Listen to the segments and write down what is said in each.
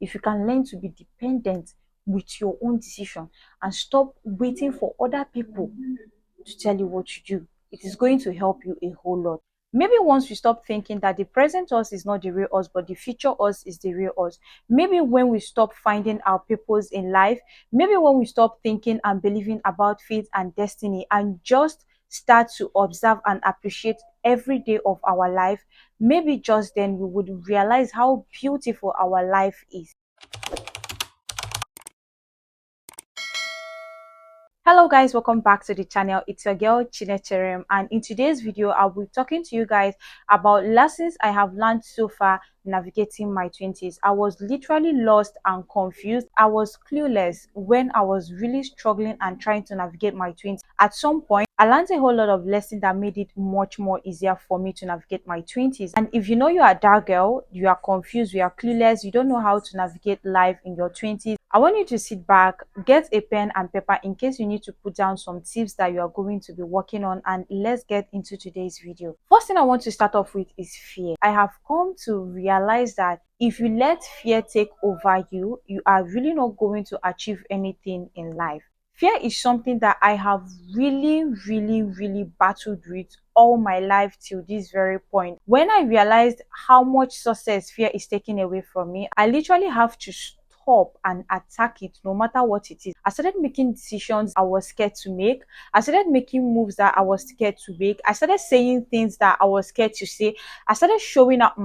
if you can learn to be dependent with your own decision and stop waiting for other people to tell you what to do, it is going to help you a whole lot. Maybe once we stop thinking that the present us is not the real us, but the future us is the real us. Maybe when we stop finding our purpose in life, maybe when we stop thinking and believing about fate and destiny and just start to observe and appreciate every day of our life, maybe just then we would realize how beautiful our life is. Hello guys, welcome back to the channel. It's your girl Chinecherem, and in today's video I'll be talking to you guys about lessons I have learned so far navigating my 20s. I was literally lost and confused. I was clueless when I was really struggling and trying to navigate my 20s. At some point I learned a whole lot of lessons that made it much more easier for me to navigate my 20s. And if you know you are that girl, you are confused, you are clueless, you don't know how to navigate life in your 20s, I want you to sit back, get a pen and paper in case you need to put down some tips that you are going to be working on, and let's get into today's video. First thing I want to start off with is fear. I have come to realize that if you let fear take over you, you are really not going to achieve anything in life. Fear is something that I have really battled with all my life till this very point. When I realized how much success fear is taking away from me, I literally have to stop and attack it no matter what it is. I started making decisions I was scared to make. I started making moves that I was scared to make. I started saying things that I was scared to say. I started showing up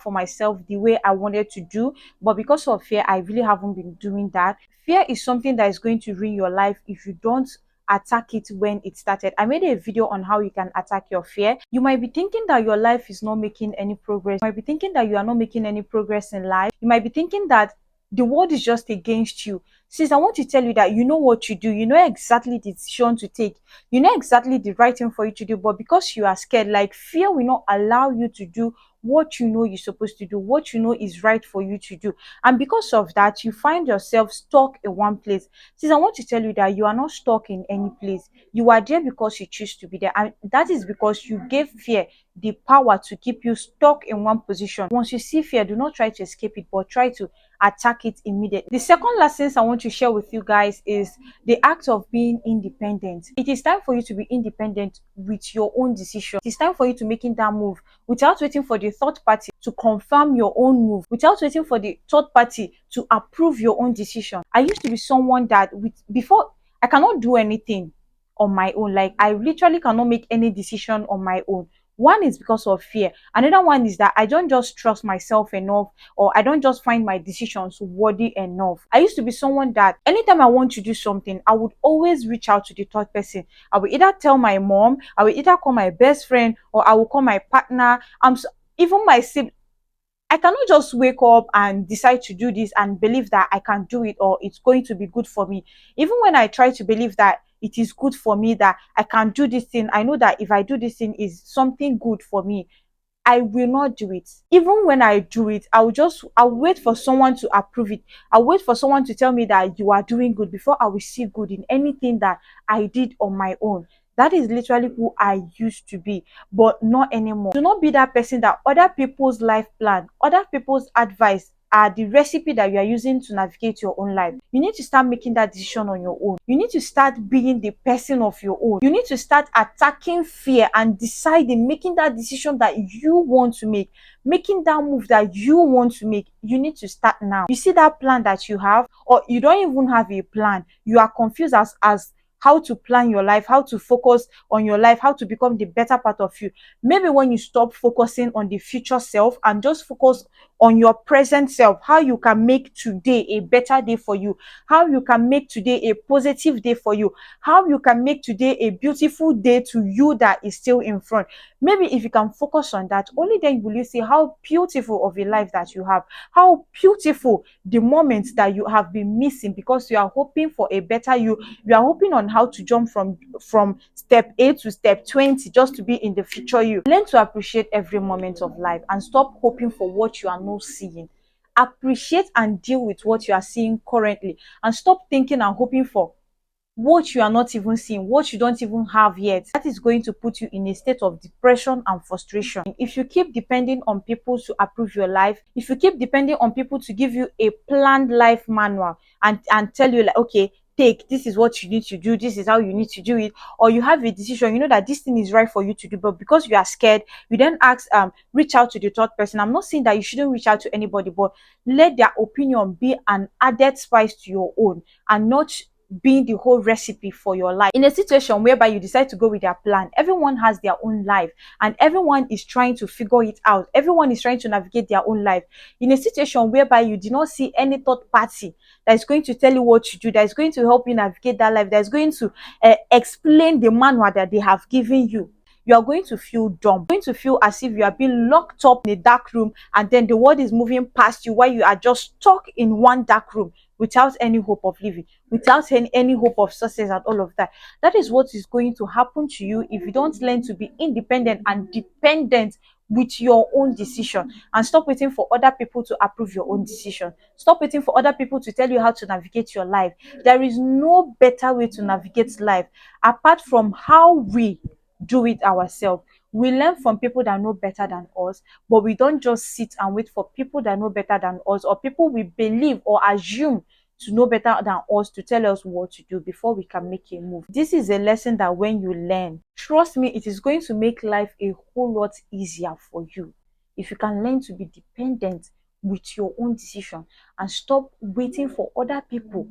for myself the way I wanted to do. But because of fear, I really haven't been doing that. Fear is something that is going to ruin your life if you don't attack it when it started. I made a video on how you can attack your fear. You might be thinking that your life is not making any progress. You might be thinking that you are not making any progress in life. You might be thinking that the world is just against you. Sis, I want to tell you that you know what to do. You know exactly the decision to take. You know exactly the right thing for you to do. But because you are scared, like fear will not allow you to do what you know you're supposed to do, what you know is right for you to do. And because of that, you find yourself stuck in one place. Sis, I want to tell you that you are not stuck in any place. You are there because you choose to be there. And that is because you gave fear the power to keep you stuck in one position. Once you see fear, do not try to escape it, but try to attack it immediately. The second lessons I want to share with you guys is the act of being independent. It is time for you to be independent with your own decision. It is time for you to making that move without waiting for the third party to confirm your own move, without waiting for the third party to approve your own decision. I used to be someone that before I cannot do anything on my own. Like I literally cannot make any decision on my own. One is because of fear. Another one is that I don't just trust myself enough, or I don't just find my decisions worthy enough. I used to be someone that anytime I want to do something, I would always reach out to the third person. I will either tell my mom, I will either call my best friend, or I will call my partner. Even my sibling. I cannot just wake up and decide to do this and believe that I can do it or it's going to be good for me. Even when I try to believe that it is good for me, that I can do this thing, I know that if I do this thing is something good for me, I will not do it. Even when I do it, I'll wait for someone to approve it. I'll wait for someone to tell me that you are doing good before I will see good in anything that I did on my own. That is literally who I used to be, but not anymore. Do not be that person that other people's life plan, other people's advice are the recipe that you are using to navigate your own life. You need to start making that decision on your own. You need to start being the person of your own. You need to start attacking fear and deciding, making that decision that you want to make, making that move that you want to make. You need to start now. You see that plan that you have, or you don't even have a plan. You are confused as how to plan your life, how to focus on your life, how to become the better part of you. Maybe when you stop focusing on the future self and just focus on your present self, how you can make today a better day for you, how you can make today a positive day for you, how you can make today a beautiful day to you that is still in front. Maybe if you can focus on that, only then will you see how beautiful of a life that you have, how beautiful the moments that you have been missing because you are hoping for a better you. You are hoping on how to jump from step A to step 20 just to be in the future you. Learn to appreciate every moment of life and stop hoping for what you are not seeing. Appreciate and deal with what you are seeing currently, and stop thinking and hoping for what you are not even seeing, what you don't even have yet. That is going to put you in a state of depression and frustration. If you keep depending on people to approve your life, if you keep depending on people to give you a planned life manual and tell you like, okay, take, this is what you need to do, this is how you need to do it, or you have a decision, you know that this thing is right for you to do, but because you are scared, you then ask, reach out to the third person. I'm not saying that you shouldn't reach out to anybody, but let their opinion be an added spice to your own, and not being the whole recipe for your life. In a situation whereby you decide to go with their plan, everyone has their own life and everyone is trying to figure it out. Everyone is trying to navigate their own life. In a situation whereby you do not see any third party that is going to tell you what to do, that is going to help you navigate that life, that is going to explain the manual that they have given you are going to feel dumb. You're going to feel as if you are being locked up in a dark room and then the world is moving past you while you are just stuck in one dark room without any hope of living, without any hope of success and all of that. That is what is going to happen to you if you don't learn to be independent and dependent with your own decision, and stop waiting for other people to approve your own decision. Stop waiting for other people to tell you how to navigate your life. There is no better way to navigate life apart from how we do it ourselves. We learn from people that know better than us, but we don't just sit and wait for people that know better than us, or people we believe or assume to know better than us to tell us what to do before we can make a move. This is a lesson that when you learn, trust me, it is going to make life a whole lot easier for you. If you can learn to be dependent with your own decision and stop waiting for other people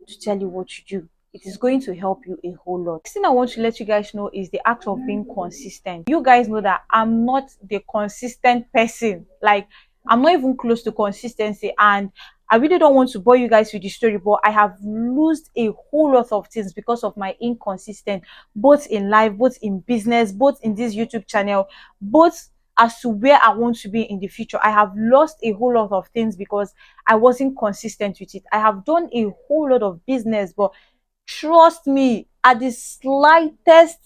to tell you what to do, it is going to help you a whole lot. Next thing I want to let you guys know is the act of being consistent. You guys know that I'm not the consistent person. Like, I'm not even close to consistency, and I really don't want to bore you guys with the story, but I have lost a whole lot of things because of my inconsistent, both in life, both in business, both in this YouTube channel, both as to where I want to be in the future. I have lost a whole lot of things because I wasn't consistent with it. I have done a whole lot of business, but trust me, at the slightest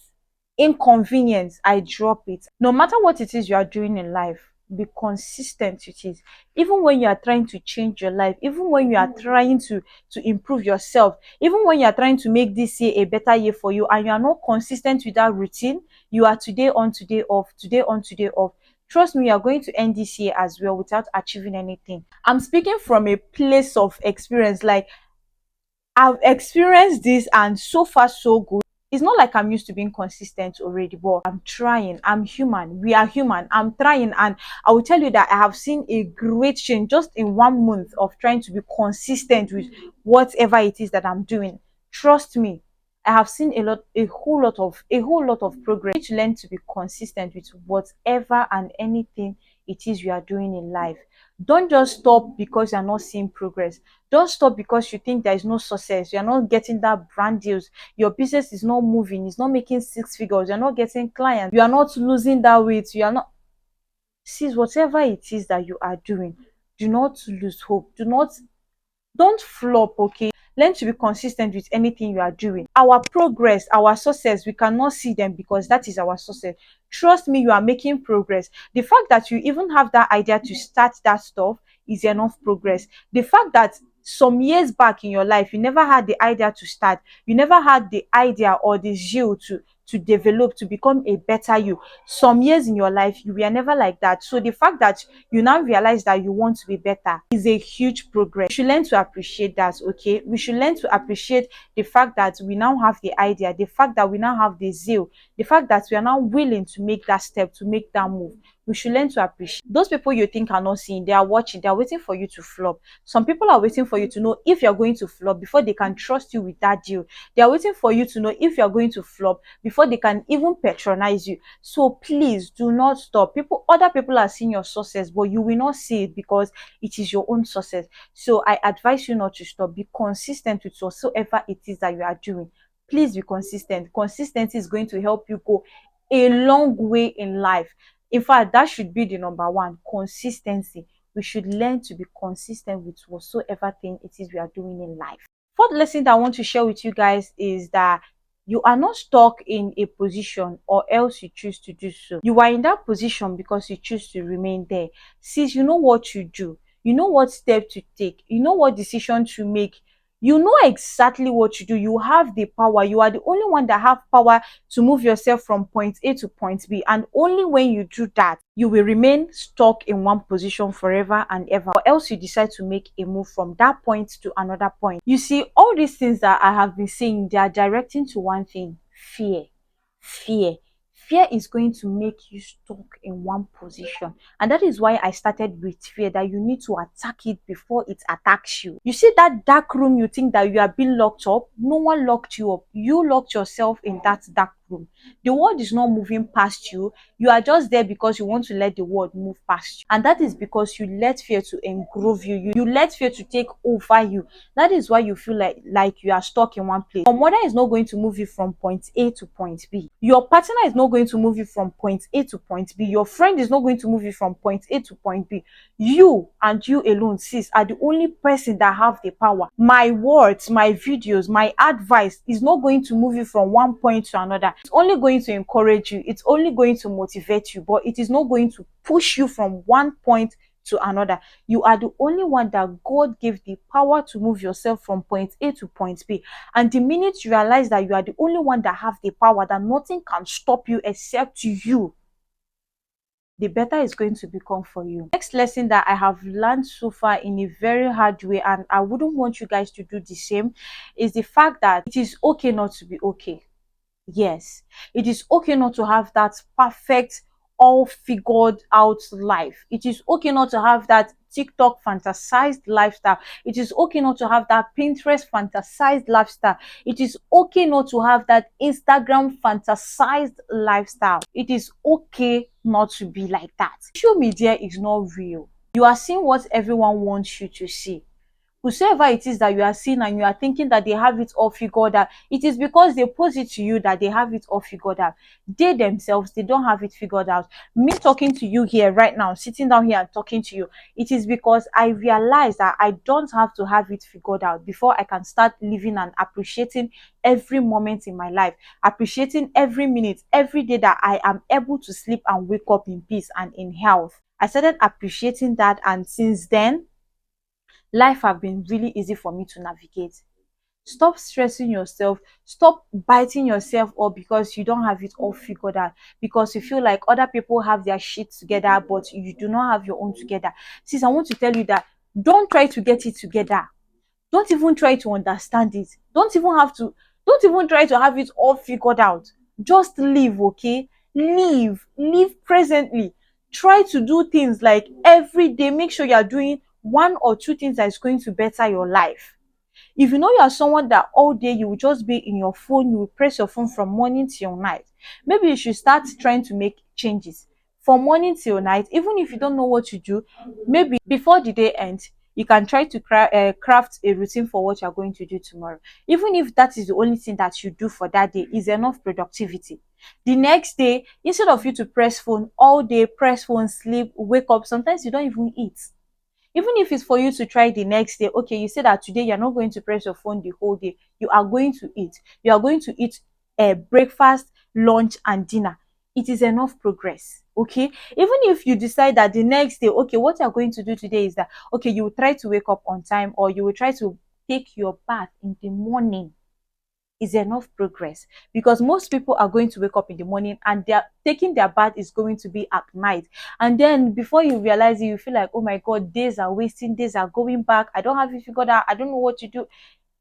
inconvenience, I drop it. No matter what it is you are doing in life, be consistent with it. Even when you are trying to change your life, even when you are trying to improve yourself, even when you are trying to make this year a better year for you and you are not consistent with that routine, you are today on, today off, today on, today off. Trust me, you are going to end this year as well without achieving anything. I'm speaking from a place of experience. Like, I've experienced this and so far so good. It's not like I'm used to being consistent already, but I'm trying. I'm human. We are human. I'm trying, and I will tell you that I have seen a great change just in 1 month of trying to be consistent with whatever it is that I'm doing. Trust me, I have seen a whole lot of progress. You need to learn to be consistent with whatever and anything it is you are doing in life. Don't just stop because you're not seeing progress. Don't stop because you think there is no success. You're not getting that brand deals. Your business is not moving. It's not making 6 figures. You're not getting clients. You are not losing that weight. You are not. See, whatever it is that you are doing, do not lose hope. Don't flop, okay? Learn to be consistent with anything you are doing. Our progress, our success, we cannot see them because that is our success. Trust me, you are making progress. The fact that you even have that idea to start that stuff is enough progress. The fact that some years back in your life, you never had the idea to start, you never had the idea or the zeal to develop, to become a better you. Some years in your life, you were never like that. So the fact that you now realize that you want to be better is a huge progress. We should learn to appreciate that, okay? We should learn to appreciate the fact that we now have the idea, the fact that we now have the zeal, the fact that we are now willing to make that step, to make that move. We should learn to appreciate those people you think are not seeing. They are watching, they are waiting for you to flop. Some people are waiting for you to know if you're going to flop before they can trust you with that deal. They are waiting for you to know if you're going to flop before they can even patronize you. So please do not stop. Other people are seeing your success, but you will not see it because it is your own success. So I advise you not to stop. Be consistent with whatsoever it is that you are doing. Please be consistent. Consistency is going to help you go a long way in life. In fact, that should be the number one: consistency. We should learn to be consistent with whatsoever thing it is we are doing in life. Fourth lesson that I want to share with you guys is that you are not stuck in a position or else you choose to do so. You are in that position because you choose to remain there. Since you know what you do, you know what step to take, you know what decision to make, You know exactly what to do. You have the power. You are the only one that have power to move yourself from point A to point B. And only when you do that, you will remain stuck in one position forever and ever. Or else you decide to make a move from that point to another point. You see, all these things that I have been saying, they are directing to one thing: fear. Fear. Fear is going to make you stuck in one position. And that is why I started with fear, that you need to attack it before it attacks you. You see that dark room, you think that you are being locked up? No one locked you up. You locked yourself in that dark room. The world is not moving past you. You are just there because you want to let the world move past you. And that is because you let fear to engrove you. You let fear to take over you. That is why you feel like you are stuck in one place. Your mother is not going to move you from point A to point B. Your partner is not going to move you from point A to point B. Your friend is not going to move you from point A to point B. You and you alone, sis, are the only person that have the power. My words, my videos, my advice is not going to move you from one point to another. It's only going to encourage you. It's only going to motivate you, but it is not going to push you from one point to another. You are the only one that God gave the power to move yourself from point A to point B. And the minute you realize that you are the only one that have the power, that nothing can stop you except you, the better it's going to become for you. Next lesson that I have learned so far in a very hard way, and I wouldn't want you guys to do the same, is the fact that it is okay not to be okay. Yes, it is okay not to have that perfect, all figured out life. It is okay not to have that TikTok fantasized lifestyle. It is okay not to have that Pinterest fantasized lifestyle. It is okay not to have that Instagram fantasized lifestyle. It is okay not to be like that. Social media is not real. You are seeing what everyone wants you to see. Whosoever it is that you are seeing and you are thinking that they have it all figured out, it is because they pose it to you that they have it all figured out. They themselves, they don't have it figured out. Me talking to you here right now, sitting down here and talking to you, it is because I realize that I don't have to have it figured out before I can start living and appreciating every moment in my life, appreciating every minute, every day that I am able to sleep and wake up in peace and in health. I started appreciating that, and since then, life have been really easy for me to navigate. Stop stressing yourself. Stop biting yourself up because you don't have it all figured out. Because you feel like other people have their shit together, but you do not have your own together. Sis, I want to tell you that don't try to get it together. Don't even try to understand it. Don't even try to have it all figured out. Just live, okay? Live presently. Try to do things like every day. Make sure you are doing one or two things that is going to better your life. If you know you are someone that all day you will just be in your phone, you will press your phone from morning till night, maybe you should start trying to make changes from morning till night. Even if you don't know what to do, maybe before the day ends, you can try to craft a routine for what you are going to do tomorrow. Even if that is the only thing that you do for that day, is enough productivity. The next day, instead of you to press phone all day, press phone, sleep, wake up, sometimes you don't even eat. Even if it's for you to try the next day, okay, you say that today you're not going to press your phone the whole day. You are going to eat. You are going to eat breakfast, lunch, and dinner. It is enough progress, okay? Even if you decide that the next day, okay, what you're going to do today is that, okay, you will try to wake up on time, or you will try to take your bath in the morning, is enough progress, because most people are going to wake up in the morning and they're taking their bath is going to be at night, and then before you realize it, you feel like, oh my god, days are wasting, days are going back, I don't have it figured out, I don't know what to do.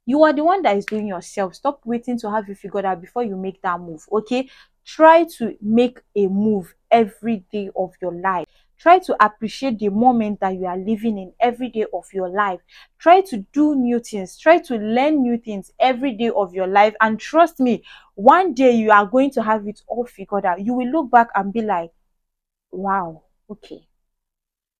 You are the one that is doing yourself. Stop waiting to have you figured out before you make that move, okay? Try to make a move every day of your life. Try to appreciate the moment that you are living in every day of your life. Try to do new things. Try to learn new things every day of your life. And trust me, one day you are going to have it all figured out. You will look back and be like, wow, okay,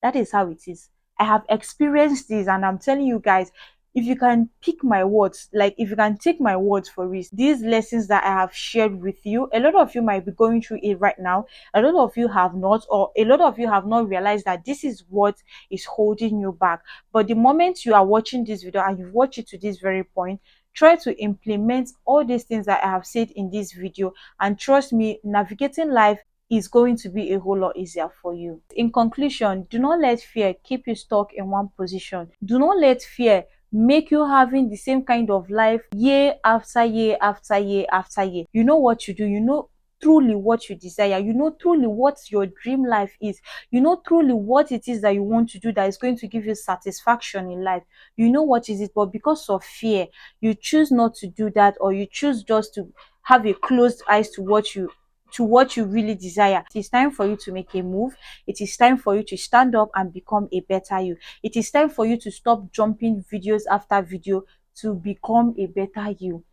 that is how it is. I have experienced this, and I'm telling you guys, if you can pick my words, like if you can take my words for risk, these lessons that I have shared with you, a lot of you might be going through it right now. A lot of you have not, or a lot of you have not realized that this is what is holding you back. But the moment you are watching this video and you've watched it to this very point, try to implement all these things that I have said in this video, and trust me, navigating life is going to be a whole lot easier for you. In conclusion, do not let fear keep you stuck in one position. Do not let fear make you having the same kind of life year after year after year after year. You know what you do, you know truly what you desire, you know truly what your dream life is, you know truly what it is that you want to do that is going to give you satisfaction in life. You know what is it, but because of fear, you choose not to do that, or you choose just to have a closed eyes to what you really desire. It is time for you to make a move. It is time for you to stand up and become a better you. It is time for you to stop jumping videos after video to become a better you.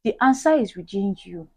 The answer is within you.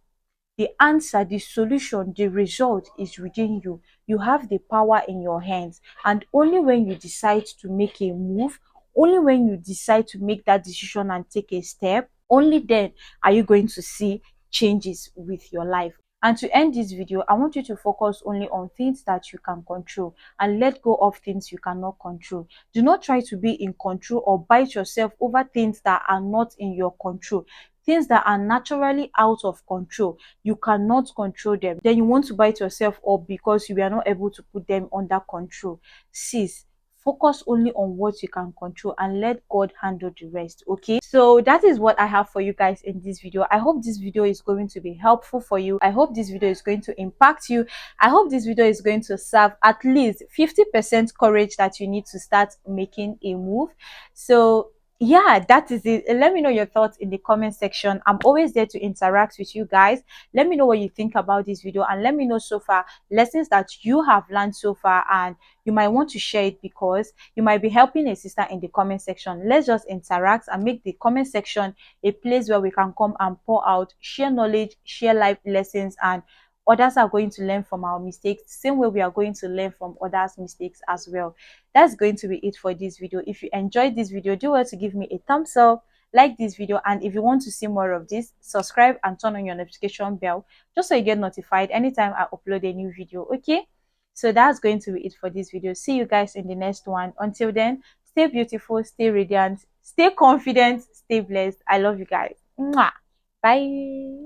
The answer, the solution, the result is within you. You have the power in your hands. And only when you decide to make a move, only when you decide to make that decision and take a step, only then are you going to see changes with your life. And to end this video, I want you to focus only on things that you can control and let go of things you cannot control. Do not try to be in control or bite yourself over things that are not in your control. Things that are naturally out of control, you cannot control them. Then you want to bite yourself up because you are not able to put them under control. Sis, focus only on what you can control and let God handle the rest. Okay, so that is what I have for you guys in this video. I hope this video is going to be helpful for you. I hope this video is going to impact you. I hope this video is going to serve at least 50% courage that you need to start making a move. So yeah, that is it. Let me know your thoughts in the comment section. I'm always there to interact with you guys. Let me know what you think about this video, and let me know so far lessons that you have learned so far, and you might want to share it because you might be helping a sister in the comment section. Let's just interact and make the comment section a place where we can come and pour out, share knowledge, share life lessons, and others are going to learn from our mistakes the same way we are going to learn from others' mistakes as well. That's going to be it for this video. If you enjoyed this video, do well to give me a thumbs up, like this video, and if you want to see more of this, subscribe and turn on your notification bell just so you get notified anytime I upload a new video. Okay, so that's going to be it for this video. See you guys in the next one. Until then, stay beautiful, stay radiant, stay confident, stay blessed. I love you guys. Mwah. Bye.